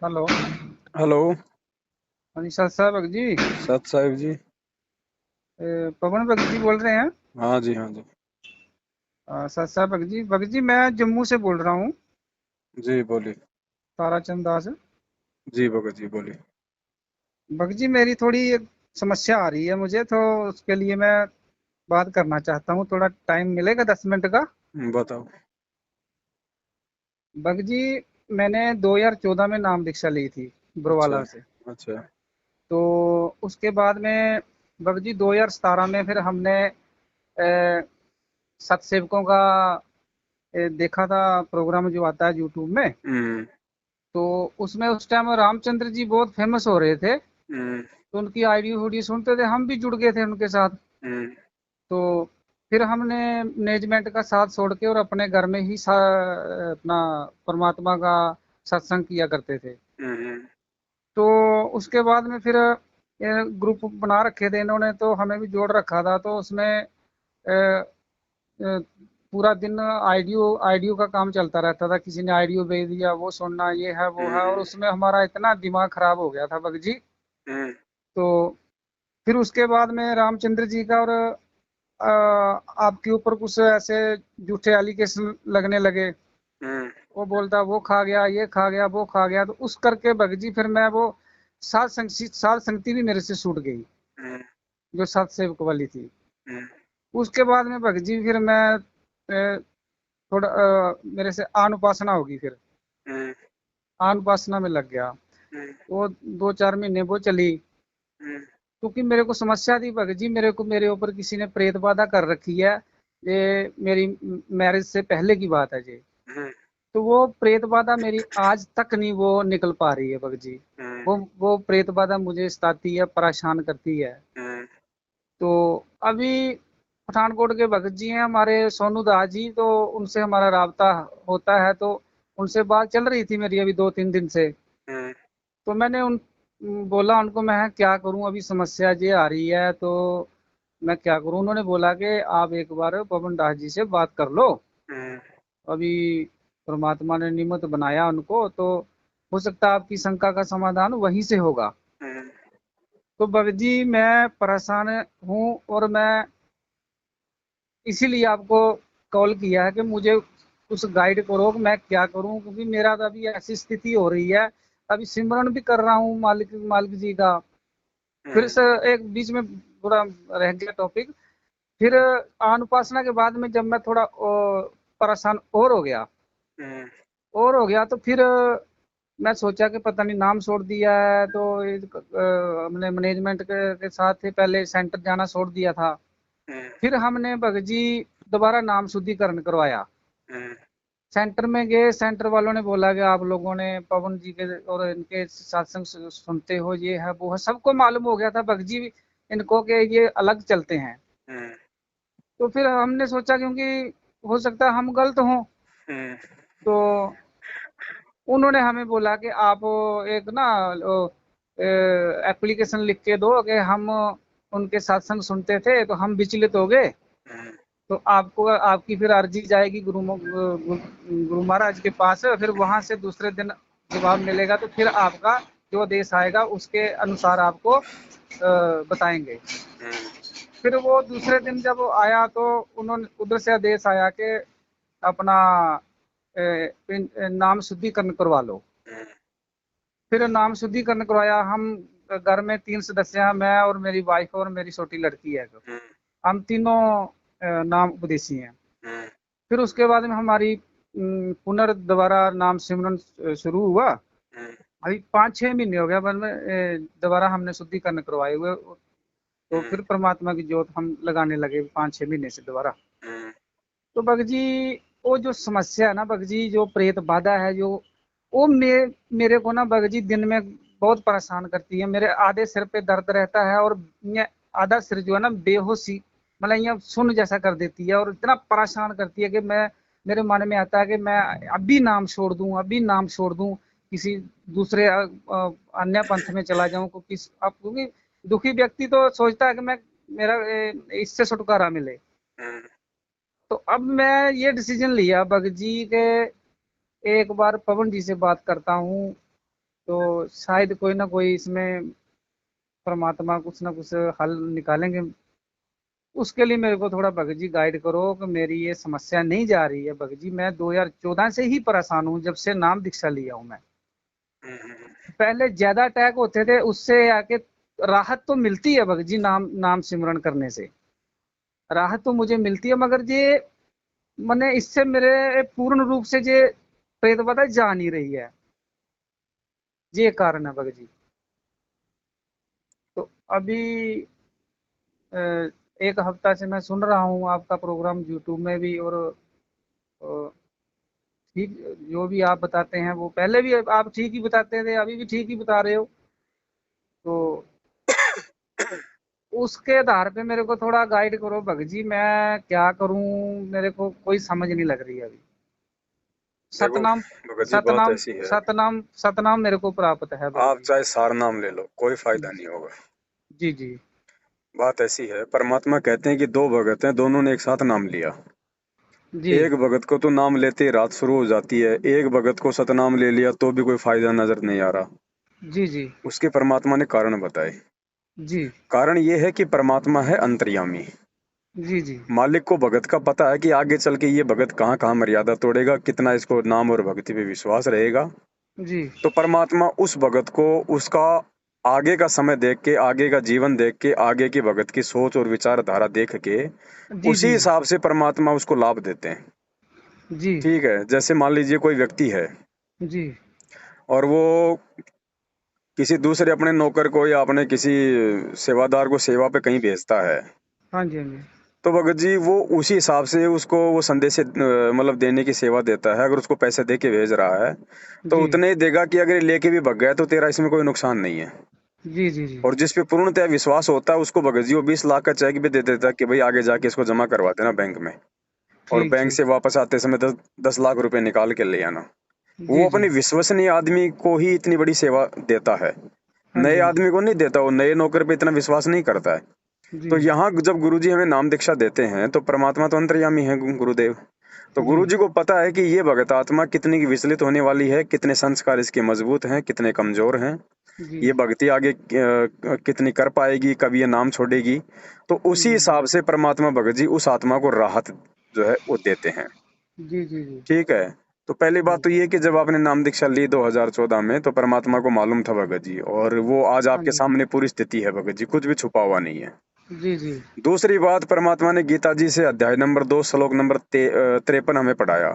Hello. Hello. हाँ जी, सत साहब भगत जी। सत साहिब जी। पवन भगत जी बोल रहे हैं? हाँ जी, हाँ जी। सत साहब भगत जी मैं जम्मू से बोल रहा हूँ। जी बोलिए। ताराचंद दास। जी भगत जी बोलिए। भगत जी मेरी थोड़ी एक समस्या आ रही है मुझे, तो उसके लिए मैं बात करना चाहता हूँ। थोड़ा टाइम मिलेगा 10 मिनट का? बताओ। भगत जी, मैंने 2014 में नाम दीक्षा ली थी अच्छा। बुरवाला से। अच्छा। तो उसके बाद में भगत जी 2017 में फिर हमने सतसेवकों का देखा था प्रोग्राम जो आता है यूट्यूब में। हम्म। तो उसमें उस टाइम रामचंद्र जी बहुत फेमस हो रहे थे। हम्म। तो उनकी ऑडियो वीडियो सुनते थे, हम भी जुड़ गए थे उनके साथ। हम्म। तो फिर हमने मैनेजमेंट का साथ छोड़ के और अपने घर में ही अपना परमात्मा का सत्संग किया करते थे। हम्म। तो उसके बाद में फिर ग्रुप बना रखे थे इन्होंने, तो हमें भी जोड़ रखा था। तो उसमें अ, अ, पूरा दिन ऑडियो ऑडियो का काम चलता रहता था। किसी ने ऑडियो भेज दिया, वो सुनना, ये है वो है, और हम्म। उसमें हमारा इतना दिमाग खराब हो गया था भगत जी। हम्म। तो फिर उसके बाद में रामचंद्र जी का और आपके ऊपर कुछ ऐसे झूठे एलिगेशन लगने लगे। हम्म। वो बोलता वो खा गया, ये खा गया, वो खा गया। तो उस करके भगत जी फिर मैं वो साध संगति भी मेरे से छूट गई, हम्म। जो सात सेवक वाली थी। हम्म। उसके बाद में भगत जी फिर मैं थोड़ा मेरे से आन उपासना होगी। फिर हम्म। आन उपासना में लग गया। हम्म। वो 2-4 महीने वो चली। हम्म। क्योंकि मेरे को समस्या थी भगत जी, मेरे ऊपर किसी ने प्रेत बाधा कर रखी है। ये मेरी मैरिज से पहले की बात है जी। हम्म। तो वो प्रेत बाधा मेरी आज तक नहीं वो निकल पा रही है भगत जी। हम्म। वो प्रेत बाधा मुझे सताती है, परेशान करती है। हम्म। तो अभी पठानकोट के भगत जी हैं हमारे, सोनू दास जी, तो उनसे हमारा राबता होता है। तो उनसे बात चल रही थी मेरी अभी 2-3 दिन से। हम्म। तो मैंने उन बोला उनको, मैं क्या करूं, अभी समस्या ये आ रही है, तो मैं क्या करूं। उन्होंने बोला कि आप एक बार पवन दास जी से बात कर लो। हम्म। अभी परमात्मा ने निमित्त बनाया उनको, तो हो सकता है आपकी शंका का समाधान वहीं से होगा। हम्म। तो भगत जी मैं परेशान हूँ, और मैं इसीलिए आपको कॉल किया है कि मुझे कुछ गाइड करो कि मैं क्या करूं। क्योंकि मेरा तो अभी ऐसी स्थिति हो रही है, अभी सिमरन भी कर रहा हूँ मालिक मालिक जी का। फिर हम्म। से एक बीच में पूरा रह गया टॉपिक। फिर अनुपासना के बाद में जब मैं थोड़ा परेशान और हो गया, हम्म। तो फिर मैं सोचा कि पता नहीं नाम छोड़ दिया है। तो हमने मैनेजमेंट के साथ ही पहले सेंटर जाना छोड़ दिया था। हम्म। फिर हमने भगत जी दोबारा नाम शुद्धिकरण करवाया। हम्म। सेंटर में गए, सेंटर वालों ने बोला कि आप लोगों ने पवन जी के और इनके सत्संग सुनते हो, ये है वो है, सबको मालूम हो गया था भगत जी इनको कि ये अलग चलते हैं। हम्म। तो फिर हमने सोचा, क्योंकि हो सकता है हम गलत हों। हम्म। तो उन्होंने हमें बोला कि आप एक ना एप्लीकेशन लिख के दो कि हम उनके सत्संग सुनते थे तो हम विचलित हो गए। हम्म। तो आपको आपकी फिर अर्जी जाएगी गुरु महाराज के पास। फिर वहां से दूसरे दिन जवाब मिलेगा, तो फिर आपका जो आदेश आएगा उसके अनुसार आपको बताएंगे। हम्म। फिर वो दूसरे दिन जब आया, तो उन्होंने उधर से आदेश आया कि अपना नाम शुद्धिकरण करवा लो। हम्म। फिर नाम शुद्धिकरण करवाया। हम घर में 3 सदस्य हैं, मैं और मेरी वाइफ और मेरी छोटी लड़की है। हम्म। हम तीनों नाम उपदेशी हैं। हम्म। फिर उसके बाद में हमारी दोबारा नाम सिमरन शुरू हुआ। हम्म। अभी 5-6 महीने हो गया बाद में दोबारा हमने शुद्धिकरण करवाए हुए। तो हम्म। फिर परमात्मा की जोत हम लगाने लगे 5-6 महीने से दोबारा। हम्म। तो भगत जी वो जो समस्या है ना भगत जी, जो प्रेत बाधा है, जो वो मेरे को ना भगत जी दिन में बहुत परेशान करती है। मेरे आधे सिर पे दर्द रहता है, और ये आधा सिर जो है ना बेहोशी, मतलब ये सुन जैसा कर देती है, और इतना परेशान करती है कि मैं मेरे मन में आता है कि मैं अभी नाम छोड़ दूं, अभी नाम छोड़ दूं, किसी दूसरे अन्य पंथ में चला जाऊं। क्योंकि दुखी व्यक्ति तो सोचता है कि मैं मेरा इससे छुटकारा मिले। हम्म। तो अब मैं ये डिसीजन लिया भगत जी के एक बार पवन जी से बात करता हूँ। तो शायद कोई ना कोई इसमें परमात्मा कुछ ना कुछ हल निकालेंगे। उसके लिए मेरे को थोड़ा भगत जी गाइड करो कि मेरी ये समस्या नहीं जा रही है। भगत जी मैं 2014 से ही परेशान हूँ, जब से नाम दीक्षा लिया हूँ मैं। पहले ज्यादा अटैक होते थे, उससे आके राहत तो मिलती है भगत जी, नाम नाम सिमरन करने से राहत तो मुझे मिलती है, मगर ये मैंने इससे मेरे पूर्ण रूप से ये प्रेत बाधा जा नहीं रही है। ये कारण है भगत जी। तो अभी अ, एक हफ्ता से मैं सुन रहा हूँ आपका प्रोग्राम यूट्यूब में भी, और अ, ठीक जो भी आप बताते हैं वो पहले भी आप ठीक ही बताते थे, अभी भी ठीक ही बता रहे हो। तो उसके आधार पे मेरे को थोड़ा गाइड करो भगत जी, मैं क्या करूं? मेरे को कोई समझ नहीं लग रही है अभी। देखो सतनाम भगत जी, बात सतनाम ऐसी है, सतनाम सतनाम मेरे को प्राप्त है भगत आप जी। चाहे सार नाम ले लो, कोई फायदा नहीं होगा। जी जी बात ऐसी है, परमात्मा कहते हैं कि दो भगत हैं, दोनों ने एक साथ नाम लिया। जी एक भगत को तो नाम लेते ही रात शुरू हो जाती है, एक भगत को सतनाम ले लिया तो भी कोई फायदा नजर नहीं आ रहा। जी जी उसके परमात्मा ने कारण बताए। जी कारण ये है कि परमात्मा है अंतर्यामी। जी जी मालिक को भगत का पता है कि आगे चल के ये भगत कहाँ कहाँ मर्यादा तोड़ेगा, कितना इसको नाम और भक्ति पे विश्वास रहेगा। जी तो परमात्मा उस भगत को उसका आगे का समय देख के, आगे का जीवन देख के, आगे की भगत की सोच और विचारधारा देख के जी उसी जी हिसाब से परमात्मा उसको लाभ देते हैं। जी ठीक है, जैसे मान लीजिए कोई व्यक्ति है जी और वो किसी दूसरे अपने नौकर को या अपने किसी सेवादार को सेवा पे कहीं भेजता है, हाँ जी हाँ जी तो भगत जी वो उसी हिसाब से उसको वो संदेश मतलब देने की सेवा देता है। अगर उसको पैसे दे के भेज रहा है तो जी उतने ही देगा कि अगर ये लेके भी भग गया तो तेरा इसमें कोई नुकसान नहीं है। जी जी जी और जिस पे पूर्णतः विश्वास होता है उसको भगत जी वो 20 लाख का चेक भी दे देता है कि भाई आगे जाके इसको जमा करवा देना बैंक में, और ठीक बैंक ठीक। से वापस आते समय 10 10 लाख रुपए निकाल के ले आना। वो जी जी अपने विश्वसनीय आदमी को ही इतनी बड़ी सेवा देता है, हाँ नए जी हाँ जी आदमी को नहीं देता। वो नए नौकर पे इतना विश्वास नहीं करता है। जी तो यहाँ जब गुरुजी हमें नाम दीक्षा देते हैं तो परमात्मा तो अंतर्यामी है, गुरुदेव। तो जी गुरुजी को पता है कि ये भगत आत्मा कितनी की विचलित होने वाली है, कितने संस्कार इसके मजबूत हैं, कितने कमजोर हैं, जी ये भक्ति आगे कितनी कर पाएगी, कब ये नाम छोड़ेगी। तो उसी हिसाब से परमात्मा भगत जी उस आत्मा को राहत जो है वो देते हैं। जी जी जी ठीक है। तो पहली बात जी तो ये कि जब आपने नाम दीक्षा ली 2014 में तो परमात्मा को मालूम था भगत जी, और वो आज हाँ आपके जी सामने पूरी स्थिति है भगत जी, कुछ भी छुपा हुआ नहीं है। जी जी दूसरी बात, परमात्मा ने गीता जी से अध्याय नंबर 2 श्लोक नंबर 53 हमें पढ़ाया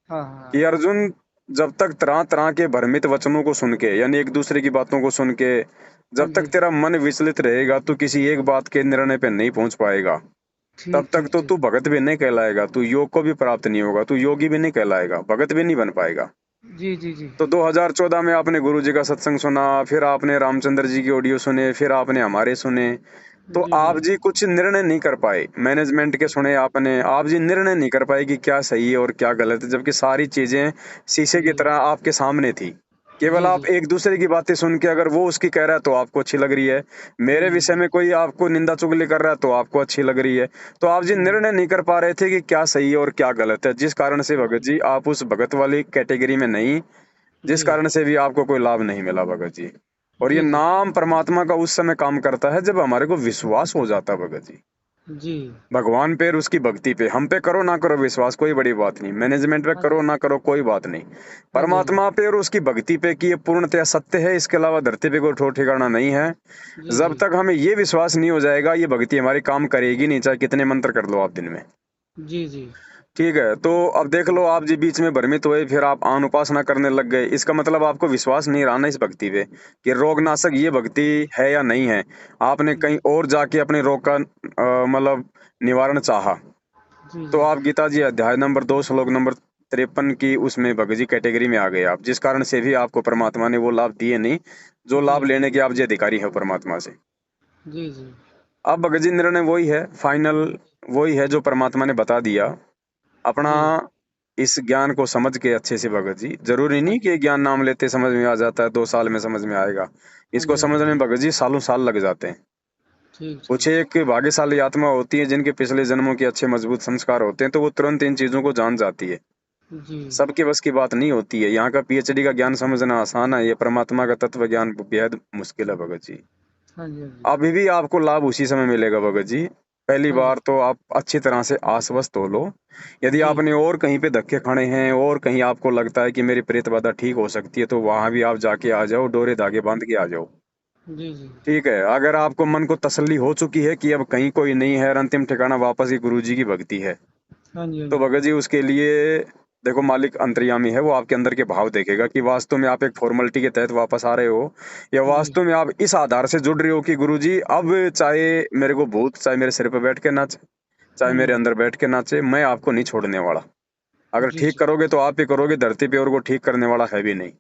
हाँ कि हाँ अर्जुन, जब तक तरह तरह के भ्रमित वचनों को सुन के, यानी एक दूसरे की बातों को सुन के, हाँ जब तक जी तेरा मन विचलित रहेगा तो किसी एक बात के निर्णय पे नहीं पहुंच पाएगा। तब ठीक तक ठीक तो ठीक। तू भगत भी नहीं कहलाएगा, तू योग को भी प्राप्त नहीं होगा, तू योगी भी नहीं कहलाएगा, भगत भी नहीं बन पाएगा। जी जी जी तो 2014 में आपने गुरु जी का सत्संग सुना, फिर आपने रामचंद्र जी के ऑडियो सुने, फिर आपने हमारे सुने। तो जी जी आप जी कुछ निर्णय नहीं कर पाए, मैनेजमेंट के सुने आपने, आप जी निर्णय नहीं कर पाए कि क्या सही है और क्या गलत है, जबकि सारी चीजें शीशे की जी तरह आपके सामने थी। केवल जी आप जी एक दूसरे की बातें सुन के, अगर वो उसकी कह रहा है तो आपको अच्छी लग रही है, जी मेरे जी विषय में कोई आपको निंदा चुगली कर रहा है तो आपको अच्छी लग रही है। तो आप जी जी निर्णय नहीं कर पा रहे थे कि क्या सही है और क्या गलत है, जिस कारण से भगत जी आप उस भगत वाली कैटेगरी में नहीं, जिस जी कारण से भी आपको कोई लाभ नहीं मिला भगत जी। और ये जी जी नाम परमात्मा का उस समय काम करता है जब हमारे को विश्वास हो जाता है भगत जी, जी भगवान पे और उसकी भक्ति पे। हम पे करो ना करो विश्वास, कोई बड़ी बात नहीं, मैनेजमेंट पे हाँ करो जी ना करो कोई बात नहीं, हाँ जी हाँ जी परमात्मा पे और उसकी भक्ति पे कि ये पूर्णतया सत्य है, इसके अलावा धरती पे कोई ठोर ठिकाना नहीं है। जी जब जी तक हमें ये विश्वास नहीं हो जाएगा ये भक्ति हमारी काम करेगी नहीं, चाहे कितने मंत्र कर लो आप दिन में। जी जी ठीक है, तो अब देख लो, आप जी बीच में भ्रमित हुए, फिर आप आन उपासना करने लग गए, इसका मतलब आपको विश्वास नहीं रहा ना इस भक्ति पे कि रोगनाशक ये भक्ति है या नहीं है। आपने कहीं और जाके अपने रोग का मतलब निवारण चाहा। जी तो जी आप गीता जी अध्याय नंबर 2 श्लोक नंबर 53 की उसमें भगत जी कैटेगरी में आ गए आप, जिस कारण से भी आपको परमात्मा ने वो लाभ दिए नहीं जो जी लाभ लेने के आप जी अधिकारी है परमात्मा से। जी जी अब भगत जी निर्णय वही है, फाइनल वही है जो परमात्मा ने बता दिया। अपना जी इस ज्ञान को समझ के अच्छे से भगत जी, जरूरी हाँ नहीं कि ज्ञान नाम लेते समझ में आ जाता है, 2 साल में समझ में आएगा। हाँ इसको जी हाँ जी समझने में भगत जी सालों साल लग जाते हैं। ठीक कुछ ठीक। एक भाग्यशाली आत्मा होती है जिनके पिछले जन्मों के अच्छे मजबूत संस्कार होते हैं, तो वो तुरंत इन चीजों को जान जाती है। जी। सबके बस की बात नहीं होती है। यहाँ का पीएचडी का ज्ञान समझना आसान है, ये परमात्मा का तत्व ज्ञान बेहद मुश्किल है भगत जी। हाँ जी, हाँ जी। अभी भी आपको लाभ उसी समय मिलेगा भगत जी। पहली हाँ जी। बार तो आप अच्छी तरह से आश्वस्त हो लो। यदि जी। आपने और कहीं पे धक्के खाने हैं और कहीं आपको लगता है कि मेरी प्रेत बाधा ठीक हो सकती है, तो वहां भी आप जाके आ जाओ, डोरे धागे बांध के आ जाओ। जी, जी। ठीक है, अगर आपको मन को तसल्ली हो चुकी है कि अब कहीं कोई नहीं है और अंतिम ठिकाना वापस ही गुरु जी की भक्ति है, हाँ जी, हाँ तो जी। भगत जी उसके लिए देखो, मालिक अंतर्यामी है, वो आपके अंदर के भाव देखेगा कि वास्तव में आप एक फॉर्मेलिटी के तहत वापस आ रहे हो या जी, वास्तव में आप इस आधार से जुड़ रहे हो कि गुरु जी अब चाहे मेरे को भूत चाहे मेरे सिर पे बैठ के नाचे, चाहे मेरे हुँ। अंदर बैठ के नाचे, मैं आपको नहीं छोड़ने वाला। अगर जी, ठीक जी। करोगे तो आप ही करोगे, धरती पे और को ठीक करने वाला है भी नहीं।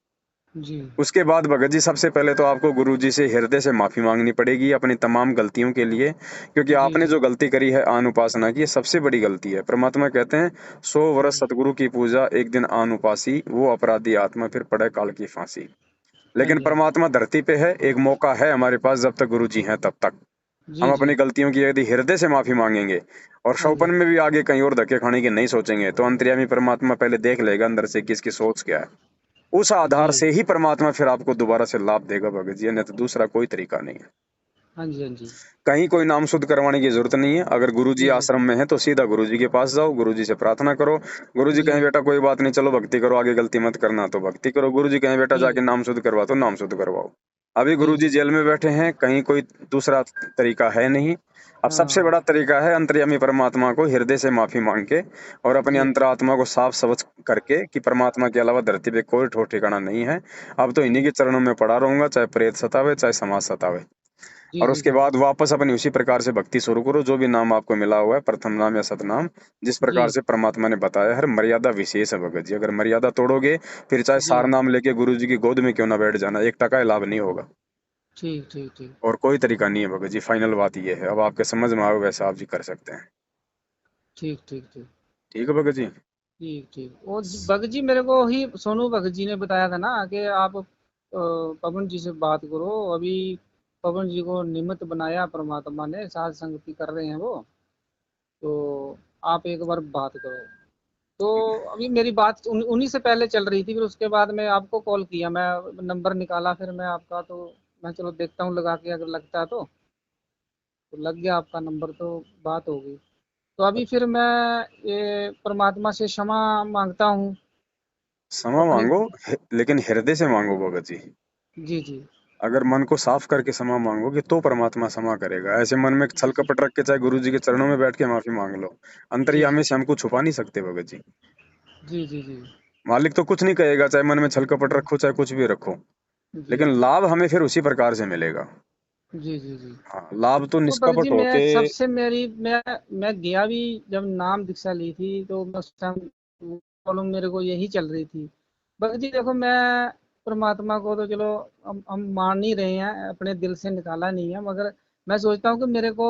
जी। उसके बाद भगत जी सबसे पहले तो आपको गुरु जी से हृदय से माफी मांगनी पड़ेगी अपनी तमाम गलतियों के लिए, क्योंकि जी, आपने जी। जो गलती करी है आन उपासना की, ये सबसे बड़ी गलती है। परमात्मा कहते हैं 100 वर्ष हुँ। सतगुरु की पूजा, एक दिन आन उपासी, वो अपराधी आत्मा फिर पड़े काल की फांसी। हाँ लेकिन जी, हाँ जी। परमात्मा धरती पे है, एक मौका है हमारे पास, जब तक गुरु जी हैं तब तक जी, हम जी। अपनी गलतियों की यदि हृदय से माफी मांगेंगे और हाँ जी। शौपन में भी आगे कहीं और धक्के खाने की नहीं सोचेंगे, तो अंतर्यामी परमात्मा पहले देख लेगा अंदर से कि इसकी सोच क्या है। उस आधार जी। से ही परमात्मा फिर आपको दोबारा से लाभ देगा भगत जी, नहीं तो दूसरा कोई तरीका नहीं है। हाँ जी, हाँ जी। कहीं कोई नाम शुद्ध करवाने की जरूरत नहीं है। अगर गुरु जी जी, जी। आश्रम में है तो सीधा गुरु जी के पास जाओ, गुरु जी से प्रार्थना करो। गुरु जी कहें जी। बेटा कोई बात नहीं, चलो भक्ति करो, आगे गलती मत करना, तो भक्ति करो। गुरु जी कहें बेटा जी, जाके जी। नाम शुद्ध करवा, तो नाम शुद्ध करवाओ। अभी जी, गुरु जी जी। जेल में बैठे हैं, कहीं कोई दूसरा तरीका है नहीं। अब सबसे हाँ। बड़ा तरीका है अंतर्यामी परमात्मा को हृदय से माफी मांग के और अपनी जी। अंतरात्मा को साफ स्वच्छ करके कि परमात्मा के अलावा धरती पे कोई ठोर ठिकाना नहीं है। अब तो इन्हीं जी। के चरणों में पड़ा रहूंगा, चाहे प्रेत सतावे चाहे समाज सतावे। जी, और जी, उसके जी। बाद वापस अपनी उसी प्रकार से भक्ति शुरू करो, जो भी नाम आपको मिला हुआ है, प्रथम नाम या सतनाम, जिस प्रकार जी। से परमात्मा ने बताया। हर मर्यादा विशेष है भगत जी, अगर मर्यादा तोड़ोगे फिर चाहे जी। सार नाम लेके गुरु जी की गोद में क्यों ना बैठ जाना, 1 टका लाभ नहीं होगा। ठीक, ठीक, ठीक। और कोई तरीका नहीं है भगत जी, फाइनल बात ये है। अब आपके समझ में आए वैसा आप जी कर सकते हैं। ठीक, ठीक, ठीक। ठीक है भगत जी। ठीक, ठीक। वो भगत जी मेरे को ही सोनू भगत जी ने बताया था ना कि आप पवन जी से बात करो। अभी पवन जी को निमित्त बनाया परमात्मा ने, साथ संगति कर रहे हैं वो। तो आप एक बार बात करो। तो अभी मेरी बात उन्हीं से पहले चल रही थी, फिर उसके बाद में आपको कॉल किया, मैं नंबर निकाला फिर मैं आपका, तो मैं चलो देखता हूँ लगा के, अगर लगता है तो लग गया आपका नंबर, तो बात हो गई। तो अभी फिर मैं ये परमात्मा से क्षमा मांगता हूँ क्षमा अपने। मांगो, लेकिन हृदय से मांगो भगत जी। जी, जी। अगर मन को साफ करके क्षमा मांगोगे तो परमात्मा क्षमा करेगा। ऐसे मन में छल जी, जी। कपट रख के चाहे गुरु जी के चरणों में बैठ के माफी मांग लो, जी, जी। अंतर्यामी से हमको छुपा नहीं सकते भगत जी। जी, जी, जी। मालिक तो कुछ नहीं कहेगा, चाहे मन में छल कपट रखो चाहे कुछ भी रखो, जी, लेकिन लाभ हमें फिर उसी प्रकार से मिलेगा। जी, जी, जी। हाँ, लाभ तो तो भगत जी निष्कपट मैं होके। सबसे मेरी मैं गया भी, जब नाम दीक्षा ली थी तो मैं उस टाइम प्रॉब्लम मेरे को यही चल रही थी। भगत जी देखो, मैं परमात्मा को तो चलो हम मान नहीं रहे हैं, अपने दिल से निकाला नहीं है, मगर मैं सोचता हूँ कि मेरे को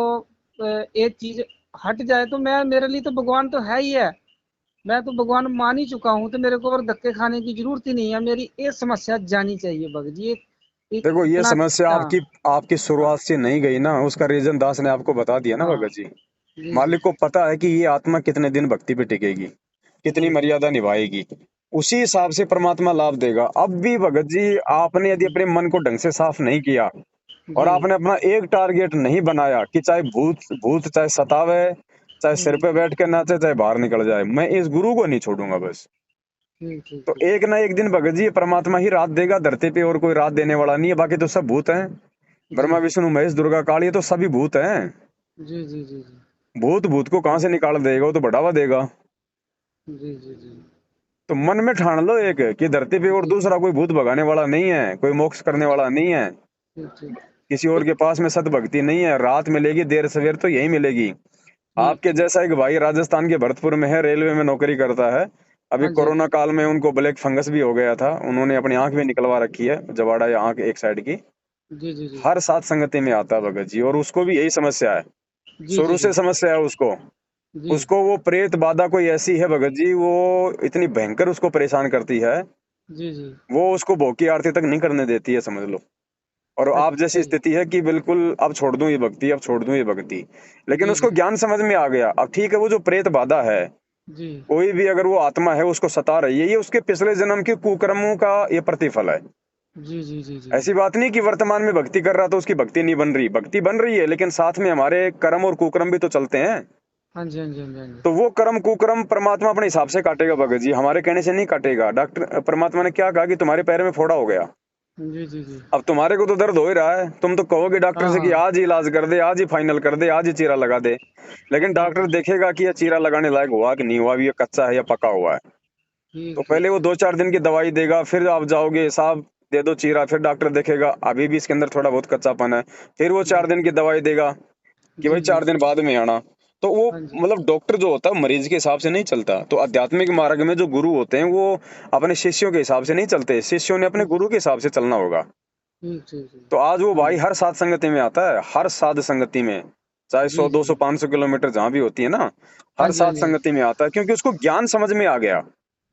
एक चीज हट जाए तो मैं, मेरे लिए तो भगवान तो है ही है। मैं तो भगवान मान ही चुका हूँ, तो मेरे को और धक्के खाने की जरूरत ही नहीं है। मेरी ये समस्या जानी चाहिए भगत जी, एक देखो, ये इतना। समस्या हाँ। आपकी आपकी हाँ। शुरुआत से नहीं गई ना, उसका रीजन दास ने आपको बता दिया ना हाँ। भगत जी। जी, जी। मालिक को पता है कि ये आत्मा कितने दिन भक्ति पे टिकेगी, कितनी जी। मर्यादा निभाएगी, उसी हिसाब से परमात्मा लाभ देगा। अब भी भगत जी, आपने यदि अपने मन को ढंग से साफ नहीं किया और जी। आपने अपना एक टारगेट नहीं बनाया कि चाहे भूत भूत चाहे सतावे, चाहे सिर हुँ। पे बैठ के नाचे, चाहे बाहर निकल जाए, मैं इस गुरु को नहीं छोड़ूंगा बस। ठीक, ठीक, तो ठीक। एक ना एक दिन भगत जी ये परमात्मा ही रात देगा धरती पे, और कोई रात देने वाला नहीं है। बाकी तो सब भूत हैं, जी। ब्रह्मा विष्णु महेश दुर्गा काली, ये तो सभी भूत हैं। जी, जी, जी, जी। भूत भूत को कहाँ से निकाल देगा, वो तो बढ़ावा देगा। जी, जी, जी। तो मन में ठान लो एक कि धरती पे और जी। दूसरा कोई भूत भगाने वाला नहीं है, कोई मोक्ष करने वाला नहीं है। ठीक, ठीक। किसी और तो के पास में सद्भक्ति नहीं है, रात मिलेगी देर सवेर तो यही मिलेगी। ठीक, आपके ठीक। जैसा एक भाई राजस्थान के भरतपुर में है, रेलवे में नौकरी करता है। अभी हाँ जी, हाँ कोरोना जी। काल में उनको ब्लैक फंगस भी हो गया था, उन्होंने अपनी आंख भी निकलवा रखी है, जवाड़ा या आंख एक साइड की। जी, जी, जी। हर साथ संगति में आता है भगत जी, और उसको भी यही समस्या है, जी, जी, शुरू जी। से समस्या है उसको। जी। उसको वो प्रेत बाधा कोई ऐसी है भगत जी, वो इतनी भयंकर उसको परेशान करती है, जी, जी। वो उसको भोग की आरती तक नहीं करने देती है, समझ लो। और आप अच्छा जैसी जी। स्थिति है कि बिल्कुल अब छोड़ दूं ये भक्ति, अब छोड़ दूं ये भक्ति। लेकिन जी, उसको जी। ज्ञान समझ में आ गया, अब ठीक है वो जो प्रेत बाधा है, जी कोई भी अगर वो आत्मा है उसको सता रही है, ये उसके पिछले जन्म के कुकर्मों का ये प्रतिफल है। जी जी जी जी ऐसी बात नहीं कि वर्तमान में भक्ति कर रहा तो उसकी भक्ति नहीं बन रही, भक्ति बन रही है, लेकिन साथ में हमारे कर्म और कुकर्म भी तो चलते हैं। हाँ जी हाँ जी हाँ जी हाँ जी। तो वो कर्म कुकर्म परमात्मा अपने हिसाब से काटेगा भगत जी, हमारे कहने से नहीं काटेगा। डॉक्टर परमात्मा ने क्या कहा कि तुम्हारे पैर में फोड़ा हो गया, जी जी जी। अब तुम्हारे को तो दर्द हो ही रहा है, तुम तो कहोगे डॉक्टर हाँ से कि हाँ आज ही इलाज कर दे, आज ही फाइनल कर दे, आज ही चीरा लगा दे। लेकिन ठीक डॉक्टर देखेगा कि यह चीरा लगाने लायक हुआ कि नहीं हुआ, अभी ये कच्चा है या पका हुआ है। ठीक तो ठीक पहले वो 2-4 दिन की दवाई देगा, फिर आप जाओगे साहब दे दो चीरा, फिर डॉक्टर देखेगा अभी भी इसके अंदर थोड़ा बहुत कच्चापन है, फिर वो जी 4 दिन की दवाई देगा कि भाई जी जी 4 दिन बाद में आना। तो वो हाँ जी मतलब डॉक्टर जो होता है मरीज के हिसाब से नहीं चलता। तो आध्यात्मिक मार्ग में जो गुरु होते हैं वो अपने शिष्यों के हिसाब से नहीं चलते, शिष्यों ने अपने गुरु के हिसाब से चलना होगा। ठीक ठीक ठीक। तो आज वो हाँ भाई जी हर साध संगति में आता है, हर साध संगति में, चाहे जी सौ जी दो सौ जी। 500 किलोमीटर जहां भी होती है ना, हाँ हर जी हाँ साध जी हाँ जी। संगति में आता है, क्योंकि उसको ज्ञान समझ में आ गया।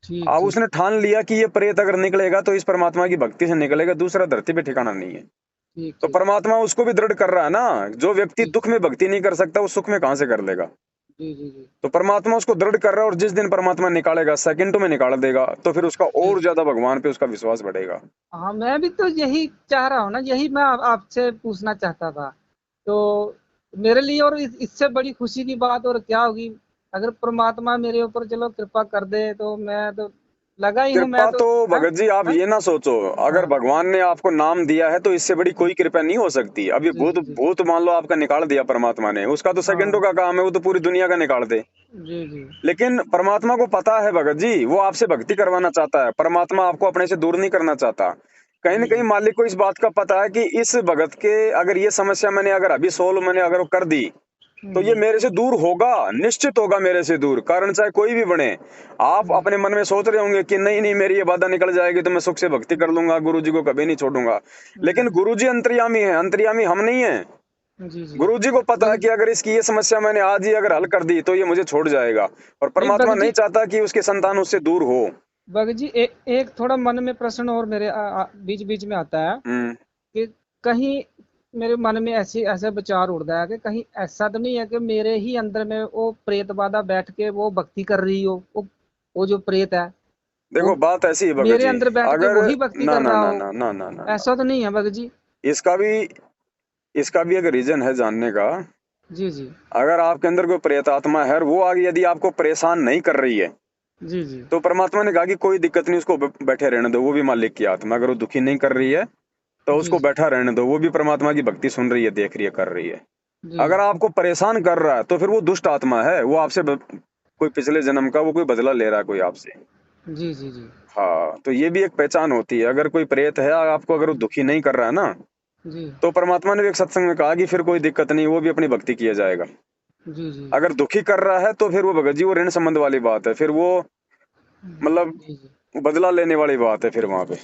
ठीक अब ठीक उसने ठान लिया कि ये प्रेत अगर निकलेगा तो इस परमात्मा की भक्ति से निकलेगा, दूसरा धरती पे ठिकाना नहीं है। ठीक तो ठीक परमात्मा उसको भी दृढ़ कर रहा है ना, जो व्यक्ति ठीक। दुख में भक्ति नहीं कर सकता वो सुख में कहां से कर लेगा। जी जी जी। तो परमात्मा उसको दृढ़ कर रहा है, और जिस दिन परमात्मा निकालेगा सेकंडों में निकाल देगा, तो फिर उसका ठीक। और ज्यादा भगवान पे उसका विश्वास बढ़ेगा। हाँ मैं भी तो यही चाह रहा हूँ ना, यही मैं आपसे पूछना चाहता था। तो मेरे लिए और इससे बड़ी खुशी की बात और क्या होगी, अगर परमात्मा मेरे ऊपर चलो कृपा कर दे तो मैं तो लगा ही हूँ मैं कृपा तो। तो हाँ भगत जी आप हाँ ये ना सोचो, अगर हाँ। भगवान ने आपको नाम दिया है तो इससे बड़ी कोई कृपा नहीं हो सकती। अब ये जी भूत जी जी। भूत मान लो आपका निकाल दिया परमात्मा ने, उसका तो सेकंडों हाँ का काम है, वो तो पूरी दुनिया का निकाल दे। जी जी लेकिन परमात्मा को पता है भगत जी, वो आपसे भक्ति करवाना चाहता है, परमात्मा आपको अपने से दूर नहीं करना चाहता। कहीं ना जी कहीं जी। मालिक को इस बात का पता है कि इस भगत के अगर ये समस्या मैंने अगर अभी सोल्व मैंने अगर वो कर दी तो ये हम्म, मेरे से दूर होगा, निश्चित होगा मेरे से दूर, कारण चाहे कोई भी बने। आप हम्म, अपने मन में सोच रहे होंगे कि नहीं नहीं मेरी ये बाधा निकल जाएगी तो मैं सुख से भक्ति कर लूंगा, गुरु जी को कभी नहीं छोड़ूंगा। लेकिन हम्म, गुरु जी अंतर्यामी है, अंतर्यामी हम नहीं है। जी जी। गुरु जी को पता है बग कि अगर इसकी ये समस्या मैंने आज ही अगर हल कर दी तो ये मुझे छोड़ जाएगा, और नहीं परमात्मा बग नहीं जी, चाहता कि उसके संतान उससे दूर हो। बग जी एक थोड़ा मन में प्रश्न और मेरे बीच बीच में आता है हम्म। कि कहीं मेरे मन में ऐसी ऐसा विचार उड़ता है कि कहीं ऐसा तो नहीं है कि मेरे ही अंदर में वो प्रेत बाधा बैठ के वो भक्ति कर रही हो, वो जो प्रेत है वो देखो बात ऐसी है भगत मेरे जी, अंदर बैठ के अगर वही भक्ति ना कर ना रहा ना हो, ना ना ना ना ना, ऐसा तो नहीं है भगत जी। इसका भी इसका भी एक रीजन है जानने का। जी जी अगर आपके अंदर कोई प्रेत आत्मा है और वो आगे यदि आपको परेशान नहीं कर रही है जी जी तो परमात्मा ने कहा कि कोई दिक्कत नहीं, उसको बैठे रहने दो, वो भी मालिक की आत्मा, अगर वो दुखी नहीं कर रही है तो जी उसको जी बैठा रहने दो, वो भी परमात्मा की भक्ति सुन रही है, देख रही है, कर रही है। जी अगर आपको परेशान कर रहा है तो फिर वो दुष्ट आत्मा है, वो आपसे कोई पिछले जन्म का वो कोई बदला ले रहा है कोई आपसे। जी जी जी हाँ, तो ये भी एक पहचान होती है, अगर कोई प्रेत है आपको अगर वो दुखी नहीं कर रहा है ना, जी तो परमात्मा ने भी एक सत्संग में कहा कि फिर कोई दिक्कत नहीं, वो भी अपनी भक्ति किया जाएगा। जी जी अगर दुखी कर रहा है तो फिर वो भगत जी वो ऋण संबंध वाली बात है, फिर वो मतलब जी जी। बदला लेने वाली बात है फिर वहां पे।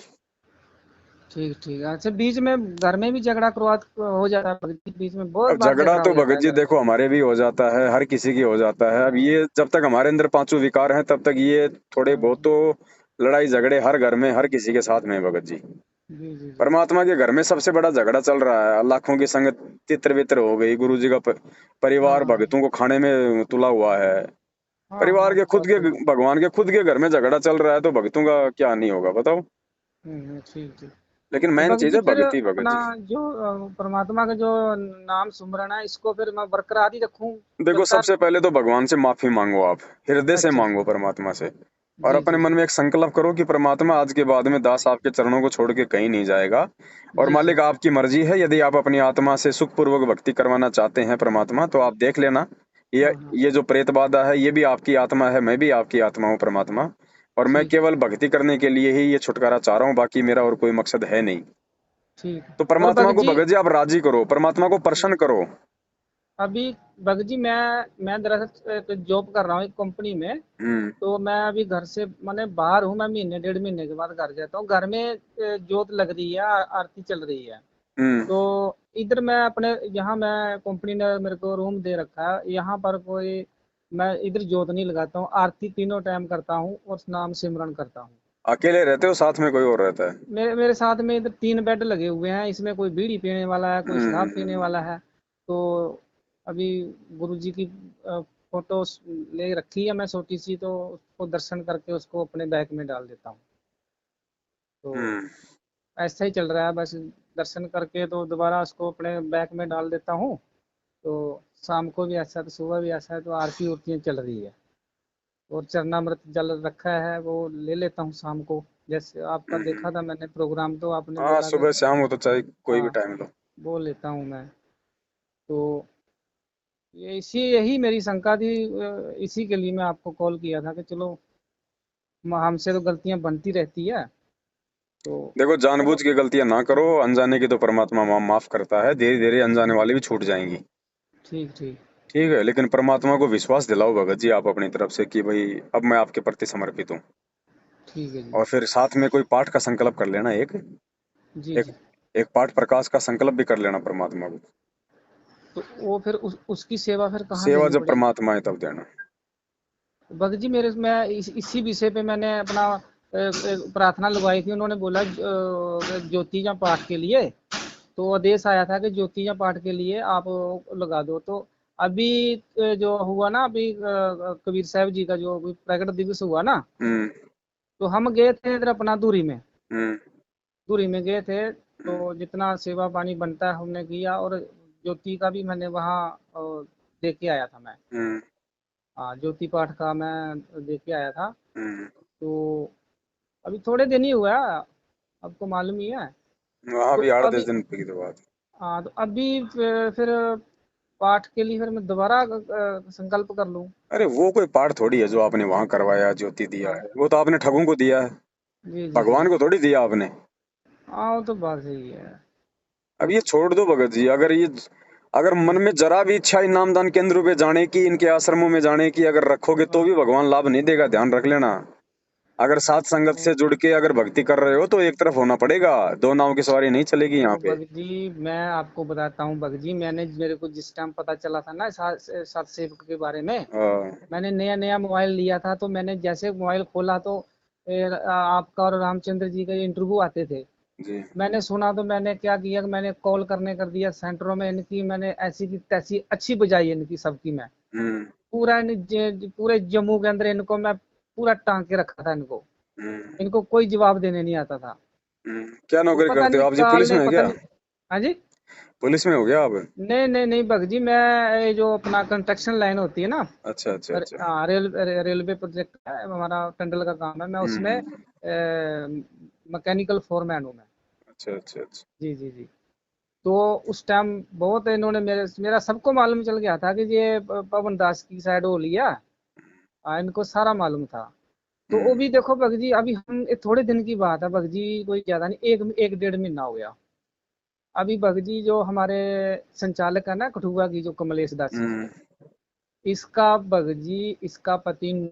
ठीक ठीक। अच्छा बीच में घर में भी झगड़ा करवात हो जाता है भगत जी, बीच में बहुत अब बार झगड़ा झगड़ा तो हो जाता भगत है जी घर में। देखो हमारे भी हो जाता है, हर किसी की हो जाता है। अब ये जब तक हमारे अंदर पांचों विकार हैं तब तक ये थोड़े हाँ बहुत जी तो लड़ाई झगड़े हर घर में हर किसी के साथ में है भगत जी। जी जी जी। परमात्मा के घर में सबसे बड़ा झगड़ा चल रहा है, लाखों की संगत तितर बितर हो गई, गुरु जी का हाँ परिवार हाँ भगतों को खाने में तुला हुआ है। हाँ परिवार हाँ के खुद बात के तो है। भगवान के खुद के घर में झगड़ा चल रहा है तो भक्तों का क्या नहीं होगा बताओ। ठीक ठीक। लेकिन तो मेन भगत चीज जी है फिर भक्ति भगत अपना जी। जो परमात्मा का जो नाम सुमरन है इसको फिर मैं बरकरार ही रखूं, देखो चलता सबसे पहले तो भगवान से माफी मांगो, आप हृदय से अच्छा अच्छा। मांगो परमात्मा से, और जी अपने जी मन में एक संकल्प करो कि परमात्मा आज के बाद में दास आपके चरणों को छोड़ के कहीं नहीं जाएगा, और जी जी। मालिक आपकी मर्जी है, यदि आप अपनी आत्मा से सुखपूर्वक भक्ति करवाना चाहते हैं परमात्मा तो आप देख लेना, ये हाँ हाँ ये जो प्रेत बाधा है ये भी आपकी आत्मा है, मैं भी आपकी आत्मा हूँ परमात्मा, और मैं ठीक केवल भक्ति करने के लिए ही ये छुटकारा चाह रहा हूँ, बाकी मेरा और कोई मकसद है नहीं। ठीक। तो और परमात्मा भगत को जी भगत जी आप राजी करो, परमात्मा को प्रसन्न करो। अभी भगत जी मैं दरअसल जॉब कर रहा हूँ एक कंपनी में। हम्म। तो मैं अभी घर से मैंने बाहर हूँ, मैं महीने डेढ़ महीने के बाद घर जाता हूँ। घर में जोत लग रही है, आरती चल रही है। हम्म। तो इधर मैं अपने यहाँ मैं कंपनी ने मेरे को रूम दे रखा है, यहाँ पर कोई मैं इधर जोत नहीं लगाता हूँ, आरती तीनों टाइम करता हूँ और नाम सिमरन करता हूँ। अकेले रहते हो साथ में कोई और रहता है? मेरे मेरे साथ में इधर 3 बेड लगे हुए हैं, इसमें कोई बीड़ी पीने वाला है, कोई शराब पीने हम्म। वाला है। तो अभी गुरु जी की फोटो ले रखी है मैं छोटी सी, तो उसको दर्शन करके उसको अपने बैग में डाल देता हूँ। तो हम्म। ऐसा ही चल रहा है बस, दर्शन करके तो दोबारा उसको अपने बैग में डाल देता हूँ। तो शाम को भी ऐसा, तो सुबह भी ऐसा है, तो आरती उरती चल रही है। और चरणामृत जल रखा है, वो ले लेता हूँ शाम को। जैसे आपका देखा था मैंने प्रोग्राम, तो आपने हाँ, बोला कि सुबह शाम हो तो चाहे कोई भी हाँ, टाइम लो। वो लेता हूँ मैं। तो यही मेरी शंका थी, इसी के लिए मैं आपको कॉल किया था कि चलो, हमसे तो गलतियां बनती रहती है, तो देखो, चलो। जानबूझ के गलतियां ना करो, अनजाने की तो परमात्मा माफ करता है, धीरे धीरे अनजाने वाली भी छूट जाएंगी। ठीक ठीक। ठीक है, लेकिन परमात्मा को विश्वास दिलाओ भगत जी आप अपनी तरफ से कि भाई अब मैं आपके प्रति समर्पित हूँ। ठीक है जी। और फिर साथ में कोई पाठ का संकल्प कर लेना, एक जी एक जी। एक पाठ प्रकाश का संकल्प भी कर लेना परमात्मा को। तो वो फिर उसकी सेवा फिर कहाँ सेवा देनी जब पड़ेगी? परमात्मा है तब देना। भगत जी मेरे, मैं इसी विषय पे मैंने अपना प्रार्थना लगवाई थी। उन्होंने बोला ज्योति या पाठ के लिए, तो आदेश आया था कि ज्योति या पाठ के लिए आप लगा दो। तो अभी जो हुआ ना, अभी कबीर साहब जी का जो अभी प्रकट दिवस हुआ ना, हम्म। तो हम गए थे इधर अपना हम्म। दूरी में गए थे। हम्म। तो जितना सेवा पानी बनता है हमने किया, और ज्योति का भी मैंने वहाँ दे के आया था मैं। हम्म। हाँ, ज्योति पाठ का मैं दे के आया था। हम्म। तो अभी थोड़े दिन ही हुआ है, आपको मालूम ही है। वहाँ तो भी 8-10 अभी, दिन की तो बात। हाँ, तो अभी फिर पाठ के लिए फिर मैं दोबारा संकल्प कर लूँ? अरे वो कोई पाठ थोड़ी है जो आपने वहां करवाया, ज्योति दिया हाँ। है, वो तो आपने ठगों को दिया है, जी जी जी। भगवान को थोड़ी दिया आपने। हाँ, वो तो बात सही है। अब ये छोड़ दो भगत जी, अगर मन में जरा भी इच्छा इन नामदान केंद्रों पे जाने की, इनके आश्रमों में जाने की अगर रखोगे तो हाँ। भी भगवान लाभ नहीं देगा, ध्यान रख लेना। अगर सात संगत से जुड़ के अगर भक्ति कर रहे हो तो एक तरफ होना पड़ेगा, दो नाव की सवारी नहीं चलेगी यहाँ देखो पे। भगत जी, मैं आपको बताता हूँ भगत जी, मेरे को जिस टाइम पता चला था ना सात सेवक के बारे में, हाँ। मैंने नया नया मोबाइल लिया था। तो मैंने जैसे मोबाइल खोला, तो आपका और रामचंद्र जी का इंटरव्यू आते थे। जी। मैंने सुना, तो मैंने क्या किया कि मैंने कॉल करने कर दिया सेंटरों में इनकी, मैंने ऐसी की तैसी अच्छी बजाई इनकी सबकी मैं। हम्म। पूरा पूरे जम्मू के अंदर इनको मैं पूरा टांग के रखा था इनको। हम्म। इनको कोई जवाब देने नहीं आता था। क्या वो नौकरी पता करते नहीं हो आप जी, काल पुलिस ने, में है पता क्या? नहीं। हाँ जी। पुलिस में हो गया आप? नहीं नहीं नहीं भगत जी, मैं ये जो अपना कंस्ट्रक्शन लाइन होती है ना, अच्छा अच्छा अच्छा। हाँ, रेलवे प्रोजेक्ट है हमारा, टेंडर का काम है, मैं उसमें हम्म। मैकेनिकल फोरमैन हूँ मैं। अच्छा अच्छा अच्छा। जी जी जी। तो उस टाइम बहुत इन्होंने मेरा सबको मालूम चल गया था कि ये पवन दास की साइड हो लिया। इनको सारा मालूम था। तो वो हम्म। भी देखो भगत जी, अभी हम ये थोड़े दिन की बात है भगत जी, कोई ज्यादा नहीं, एक डेढ़ महीना हो गया। अभी भगत जी जो हमारे संचालक है ना कठुआ की, जो कमलेश दासी, हम्म। इसका भगत जी, इसका पति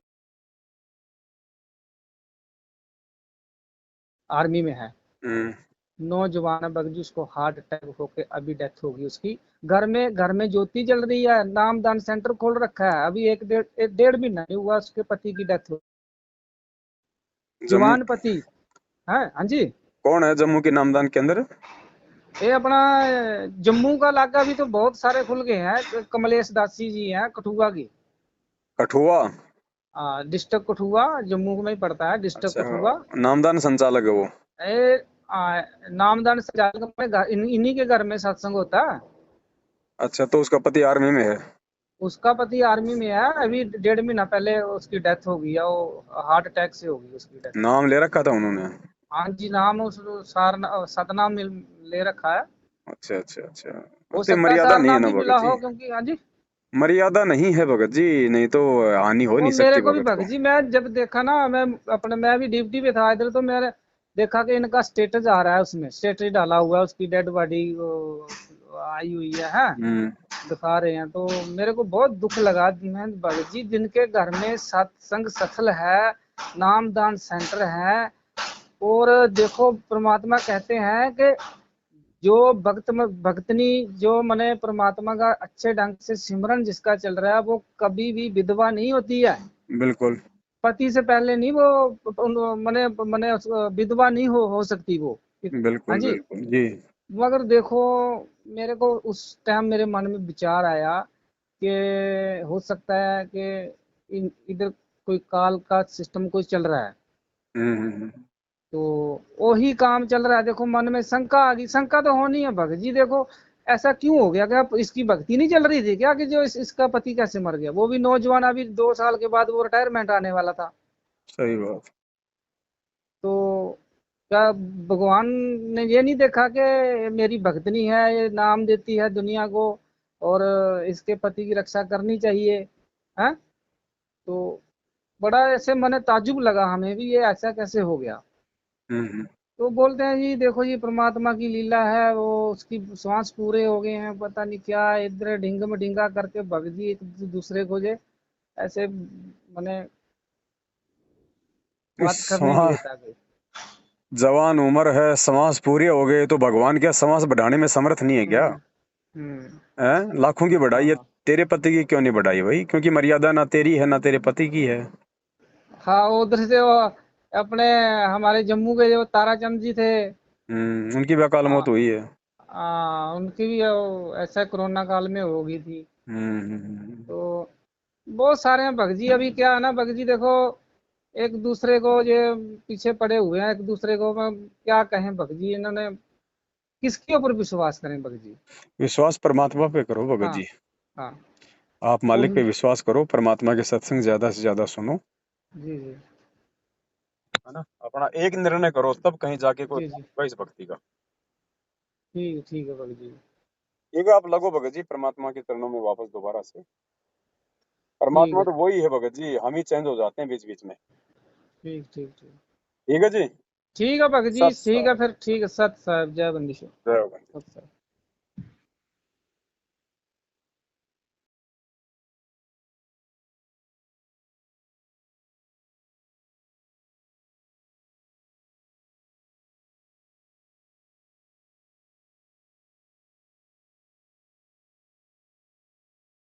आर्मी में है। हम्म। नौजवान है भगत जी, उसको हार्ट अटैक होके अभी डेथ होगी उसकी। घर में ज्योति जल रही है, नामदान सेंटर खोल रखा है। अभी एक डेढ़ महीना नहीं हुआ उसके पति की डेथ हो, जम्मू? जवान पति है। हाँ जी। कौन है जम्मू के नामदान के अंदर? ये अपना जम्मू का इलाका भी तो बहुत सारे खुल गए हैं। कमलेश दासी जी हैं कठुआ की। कठुआ? डिस्ट्रिक्ट कठुआ, जम्मू में ही पड़ता है डिस्ट्रिक्ट अच्छा, कठुआ। नामदान संचालक है वो? ए, नामदान संचालक अपने इन्हीं के घर में सत्संग होता है। अच्छा, तो उसका पति आर्मी में है? उसका पति आर्मी में है। अभी डेढ़ महीना पहले उसकी डेथ हो गई है, वो हार्ट अटैक से हो गई उसकी डेथ। नाम ले रखा था उन्होंने? हाँ जी, नाम उस सतनाम ले रखा है। अच्छा अच्छा अच्छा। हो उतनी सकता है मर्यादा सार नहीं है नाम ना भी मिला भगत जी, हो, क्योंकि हाँ जी। मर्यादा नहीं है भगत जी, नहीं तो हानि हो वो नहीं मेरे सकती को भी भगत भगत को। जी, मैं जब देखा ना, मैं भी ड्यूटी पे था इधर, तो मैंने देखा कि इनका स्टेटस आ रहा है, उसमें स्टेटस डाला हुआ है, उसकी डेड बॉडी आई हुई है, हाँ, हम्म। दिखा रहे हैं। तो मेरे को बहुत दुख लगा। मैं भगत जी, जिनके घर में सत्संग सफल है, नामदान सेंटर है, और देखो परमात्मा कहते हैं कि जो भक्तनी, जो मने परमात्मा का अच्छे ढंग से सिमरन जिसका चल रहा है, वो कभी भी विधवा नहीं होती है। बिल्कुल। पति से पहले नहीं वो मने मने विधवा नहीं हो सकती वो। हाँ बिल्कुल जी। बिल्कुल जी। मगर देखो, मेरे को उस टाइम मेरे मन में विचार आया कि हो सकता है कि इधर कोई काल का सिस्टम कोई चल रहा है, हम्म। तो वही काम चल रहा है। देखो मन में शंका आ गई, शंका तो होनी है भगत जी। देखो ऐसा क्यों हो गया? क्या इसकी भक्ति नहीं चल रही थी क्या कि जो इसका पति कैसे मर गया? वो भी नौजवान, अभी 2 साल के बाद वो रिटायरमेंट आने वाला था। सही बात। तो क्या भगवान ने ये नहीं देखा कि मेरी भक्तनी है, ये नाम देती है दुनिया को, और इसके पति की रक्षा करनी चाहिए है? तो बड़ा ऐसे मन ताज्जुब लगा हमें भी, ये ऐसा कैसे हो गया। हम्म। तो बोलते हैं जी देखो जी परमात्मा की लीला है, वो उसकी श्वास पूरे हो गए हैं, पता नहीं क्या इधर ढिंग में ढिंगा करके भग जी एक दूसरे को जे ऐसे मैंने इस बात कर नहीं देता कि। जवान उम्र है, समास पूरे हो गए, तो भगवान क्या समास बढ़ाने में समर्थ नहीं है क्या? हम्म। हम्म। हैं? लाखों की बढ़ाई है, हाँ। तेरे पति की क्यों नहीं बढ़ाई भाई? क्योंकि मर्यादा ना तेरी है ना तेरे पति की है। हाँ उधर से वो अपने हमारे जम्मू के जो ताराचंद जी थे। उनकी भी अकाल आ, मौत हुई है। उनकी भी ऐसा कोरोना काल में हो गई थी। हम्म। तो बहुत सारे हैं भगत जी। अभी क्या है ना भगत जी, देखो एक दूसरे को ये पीछे पड़े हुए हैं, एक दूसरे को मैं क्या कहें भगत जी, इन्होंने किसके ऊपर विश्वास करें भगत जी। विश्वास परमात्मा पे करो भगत हाँ। जी। हाँ। आप वो मालिक पे विश्वास करो, परमात्मा के सत्संग ज्यादा से ज्यादा सुनो, जी जी है ना? अपना एक निर्णय करो, तब कहीं जाके कोई जी जी होगा इस भक्ति का। ठीक है भगत जी। ठीक है, आप लगो भगत जी परमात्मा के चरणों में वापस दोबारा से। ठीक परमात्मा है तो वही है भगत जी, हम ही चेंज हो जाते हैं बीच बीच में। ठीक ठीक ठीक ठीक है जी। ठीक है भगत जी, सत ठीक है साहब। फिर, ठीक है। सत साहब, जय बंदीश्वर। जय